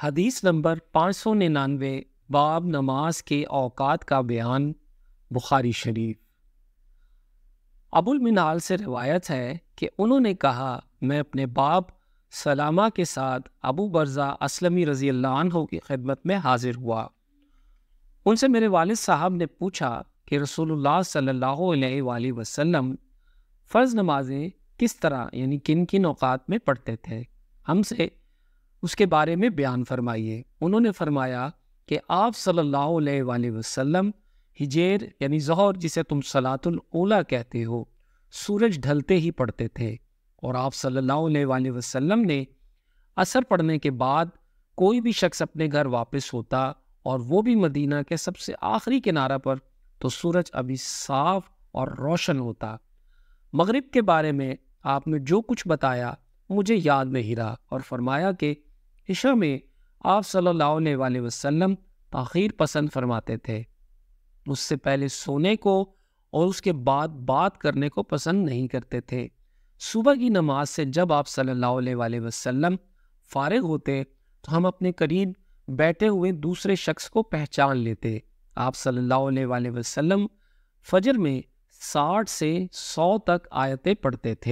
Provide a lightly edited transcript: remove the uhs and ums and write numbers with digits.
حدیث نمبر 599 باب نماز کے اوقات کا بیان، بخاری شریف۔ ابو المنہال سے روایت ہے کہ انہوں نے کہا، میں اپنے باپ سلامہ کے ساتھ ابو برزہ اسلمی رضی اللہ عنہ کی خدمت میں حاضر ہوا۔ ان سے میرے والد صاحب نے پوچھا کہ رسول اللہ صلی اللہ علیہ وآلہ وسلم فرض نمازیں کس طرح یعنی کن کن اوقات میں پڑھتے تھے، ہم سے اس کے بارے میں بیان فرمائیے۔ انہوں نے فرمایا کہ آپ صلی اللہ علیہ وآلہ وسلم ہجیر یعنی ظہر، جسے تم صلاۃ الاولیٰ کہتے ہو، سورج ڈھلتے ہی پڑھتے تھے، اور آپ صلی اللہ علیہ وآلہ وسلم نے عصر پڑھنے کے بعد کوئی بھی شخص اپنے گھر واپس ہوتا اور وہ بھی مدینہ کے سب سے آخری کنارہ پر، تو سورج ابھی صاف اور روشن ہوتا۔ مغرب کے بارے میں آپ نے جو کچھ بتایا مجھے یاد نہیں رہا، اور فرمایا کہ عشاء میں آپ صلی اللہ علیہ وآلہ وسلم تاخیر پسند فرماتے تھے، اس سے پہلے سونے کو اور اس کے بعد بات کرنے کو پسند نہیں کرتے تھے۔ صبح کی نماز سے جب آپ صلی اللہ علیہ وآلہ وسلم فارغ ہوتے تو ہم اپنے قریب بیٹھے ہوئے دوسرے شخص کو پہچان لیتے۔ آپ صلی اللہ علیہ وآلہ وسلم فجر میں 60 سے 100 تک آیتیں پڑھتے تھے۔